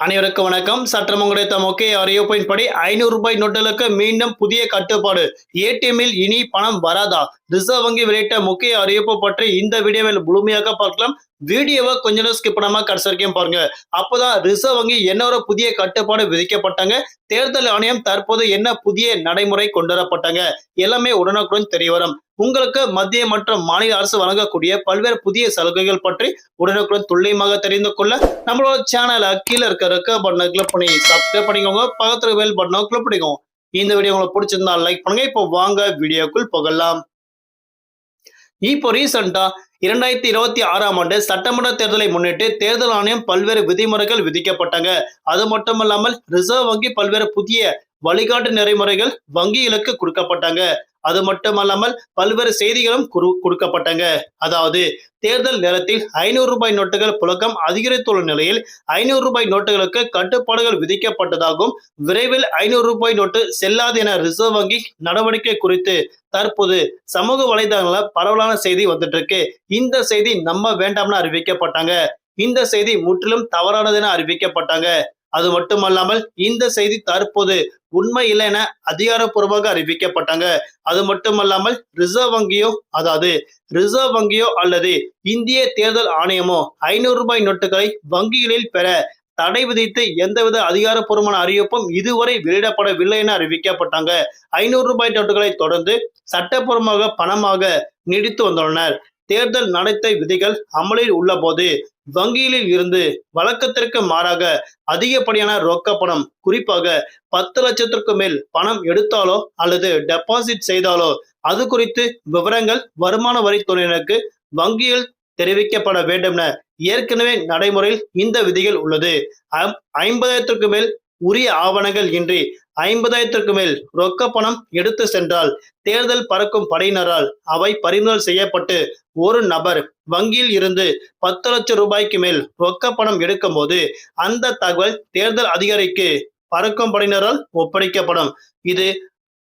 அனைவருக்கும் வணக்கம். சற்றம் கிடைத்த முக்கிய அறிவிப்பின்படி ரூ. 500 நோட்டுகளுக்கு மீண்டும் புதிய கட்டுப்பாடு. ஏடிஎம்மில் இனி பணம் வராதா? ரிசர்வ் வங்கி வெளியிட்ட முக்கிய அறிவிப்பு பற்றி இந்த வீடியோவில் முழுமையாக பார்க்கலாம். வீடியோவை கொஞ்ச நேரம் ஸ்கிப் பண்ணாம கடைசி வரைக்கும் பாருங்க. அப்போதான் ரிசர்வ் வங்கி என்ன ஒரு புதிய கட்டுப்பாடு விதிக்கப்பட்டாங்க, தேர்தல் ஆணையம் தற்போது என்ன புதிய நடைமுறை கொண்டு வரப்பட்டாங்க, எல்லாமே உடனுக்குடன் தெரிய வரும். உங்களுக்கு மத்திய மற்றும் மாநில அரசு வழங்கக்கூடிய பல்வேறு புதிய சலுகைகள் பற்றி உடனுக்குடன் துல்லியமாக தெரிந்து கொள்ள நம்மளோட சேனலை கீழே இருக்க பட்டனை கிளிக் பண்ணி சப்ஸ்கிரைப் பண்ணிக்கோங்க. பக்கத்துல பெல் பட்டனை கிளிக் பண்ணிக்கோங்க. இந்த வீடியோ உங்களுக்கு பிடிச்சிருந்தா லைக் பண்ணுங்க. இப்போ வாங்க வீடியோக்குள் போகலாம். இப்போ ரீசெண்டா 2026ஆம் ஆண்டு சட்டமன்ற தேர்தலை முன்னிட்டு தேர்தல் ஆணையம் பல்வேறு விதிமுறைகள் விதிக்கப்பட்டாங்க. அது மட்டுமல்லாமல் ரிசர்வ் வங்கி பல்வேறு புதிய வழிகாட்டு நெறிமுறைகள் வங்கிகளுக்கு கொடுக்கப்பட்டாங்க. அது மட்டுமல்லாமல் பல்வேறு செய்திகளும் கொடுக்கப்பட்டாங்க. அதாவது தேர்தல் நேரத்தில் ரூ. 500 நோட்டுகள் புழக்கம் அதிகரித்துள்ள நிலையில் ரூ. 500 நோட்டுகளுக்கு கட்டுப்பாடுகள் விதிக்கப்பட்டதாகவும் விரைவில் ரூ. 500 நோட்டு செல்லாது என ரிசர்வ் வங்கி நடவடிக்கை குறித்து தற்போது சமூக வலைதளங்கள பரவலான செய்தி வந்துட்டு இருக்கு. இந்த செய்தி நம்ப வேண்டாம்னு அறிவிக்கப்பட்டாங்க. இந்த செய்தி முற்றிலும் தவறானது என அறிவிக்கப்பட்டாங்க. அது மட்டுமல்லாமல் இந்த செய்தி தற்போது உண்மை இல்லை என அதிகாரப்பூர்வமாக அறிவிக்கப்பட்டாங்க. அது மட்டுமல்லாமல் ரிசர்வ் வங்கியோ அல்லது இந்திய தேர்தல் ஆணையமோ ரூ. 500 நோட்டுகளை வங்கிகளில் பெற தடை விதித்து எந்தவித அதிகாரப்பூர்வமான அறிவிப்பும் இதுவரை வெளியிடப்படவில்லை என அறிவிக்கப்பட்டாங்க. ரூ. 500 நோட்டுகளை தொடர்ந்து சட்டப்பூர்வமாக பணமாக நீடித்து வந்துள்ளனர். தேர்தல் நடத்தை விதிகள் அமலில் உள்ள போது வங்கிகளில் இருந்து வழக்கத்திற்கு மாறாக அதிகப்படியான ரொக்க பணம், குறிப்பாக 10 லட்சத்திற்கு மேல் பணம் எடுத்தாலோ அல்லது டெபாசிட் செய்தாலோ அது குறித்து விவரங்கள் வருமான வரித்துறையினருக்கு வங்கியில் தெரிவிக்கப்பட வேண்டும் என ஏற்கனவே நடைமுறையில் இந்த விதிகள் உள்ளது. 50,000க்கு மேல் உரிய ஆவணங்கள் இன்றி 50,000க்கு மேல் ரொக்க பணம் எடுத்து சென்றால் தேர்தல் பறக்கும் படையினரால் அவை பறிமுதல் செய்யப்பட்டு ஒரு நபர் வங்கியில் இருந்து 10 லட்சம் ரூபாய்க்கு மேல் ரொக்க பணம் எடுக்கும் போது அந்த தகவல் தேர்தல் அதிகாரிக்கு பறக்கும் படையினரால் ஒப்படைக்கப்படும். இது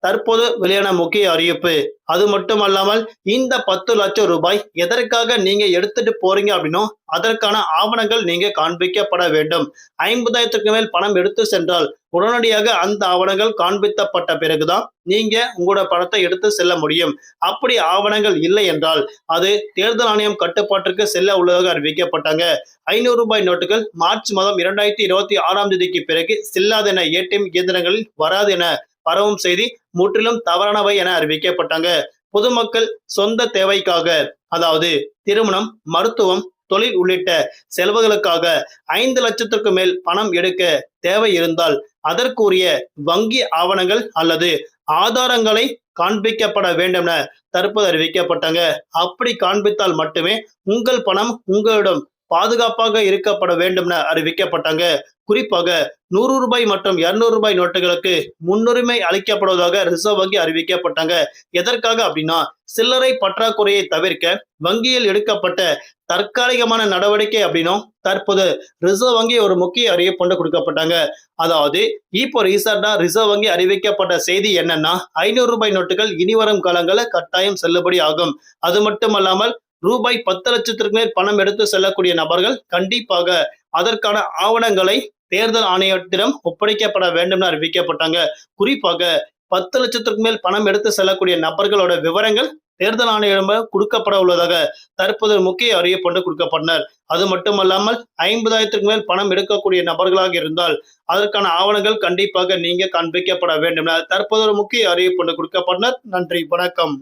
தற்போது வெளியான முக்கிய அறிவிப்பு. அது மட்டுமல்லாமல் இந்த 10 லட்சம் ரூபாய் எதற்காக நீங்க எடுத்துட்டு போறீங்க அப்படின்னா அதற்கான ஆவணங்கள் நீங்க காண்பிக்கப்பட வேண்டும். 50,000க்கு மேல் பணம் எடுத்து சென்றால் உடனடியாக அந்த ஆவணங்கள் காண்பிக்கப்பட்ட பிறகுதான் நீங்க உங்களோட பணத்தை எடுத்து செல்ல முடியும். அப்படி ஆவணங்கள் இல்லை என்றால் அது தேர்தல் ஆணையம் கட்டுப்பாட்டிற்கு செல்ல உள்ளதாக அறிவிக்கப்பட்டாங்க. ரூ. 500 நோட்டுகள் மார்ச் மாதம் 2026ஆம் தேதிக்கு பிறகு செல்லாது என ஏடிஎம் இயந்திரங்களில் வராது என பரவும் செய்தி முற்றிலும் தவறானவை என அறிவிக்கப்பட்டாங்க. பொதுமக்கள் சொந்த தேவைக்காக, அதாவது திருமணம், மருத்துவம், தொழில் உள்ளிட்ட செலவுகளுக்காக 5 லட்சத்திற்கு மேல் பணம் எடுக்க தேவை இருந்தால் அதற்குரிய வங்கி ஆவணங்கள் அல்லது ஆதாரங்களை காண்பிக்கப்பட வேண்டும் என தற்போது அறிவிக்கப்பட்டாங்க. அப்படி காண்பித்தால் மட்டுமே உங்கள் பணம் உங்களிடம் பாதுகாப்பாக இருக்கப்பட வேண்டும் என அறிவிக்கப்பட்டாங்க. குறிப்பாக ரூ. 100 மற்றும் ரூ. 200 நோட்டுகளுக்கு முன்னுரிமை அளிக்கப்படுவதாக ரிசர்வ் வங்கி அறிவிக்கப்பட்டாங்க. எதற்காக அப்படின்னா சில்லறை பற்றாக்குறையை தவிர்க்க வங்கியில் எடுக்கப்பட்ட தற்காலிகமான நடவடிக்கை அப்படின்னும் தற்போது ரிசர்வ் வங்கி ஒரு முக்கிய அறிவிப்பு கொடுக்கப்பட்டாங்க. அதாவது இப்போ ரீசெண்டா ரிசர்வ் வங்கி அறிவிக்கப்பட்ட செய்தி என்னன்னா ரூ. 500 நோட்டுகள் இனிவரும் காலங்களில் கட்டாயம் செல்லுபடி ஆகும். அது மட்டுமல்லாமல் ரூபாய் 10 லட்சத்திற்கு மேல் பணம் எடுத்து செல்லக்கூடிய நபர்கள் கண்டிப்பாக அதற்கான ஆவணங்களை தேர்தல் ஆணையத்திடம் ஒப்படைக்கப்பட வேண்டும் என அறிவிக்கப்பட்டாங்க. குறிப்பாக 10 லட்சத்திற்கு மேல் பணம் எடுத்து செல்லக்கூடிய நபர்களோட விவரங்கள் தேர்தல் ஆணையம் கொடுக்கப்பட உள்ளதாக தற்போது முக்கிய அறிவிப்பு கொடுக்கப்பட்டனர். அது மட்டுமல்லாமல் 50,000க்கு மேல் பணம் எடுக்கக்கூடிய நபர்களாக இருந்தால் அதற்கான ஆவணங்கள் கண்டிப்பாக நீங்க காண்பிக்கப்பட வேண்டும் என தற்போது முக்கிய அறிவிப்பு கொடுக்கப்பட்டனர். நன்றி, வணக்கம்.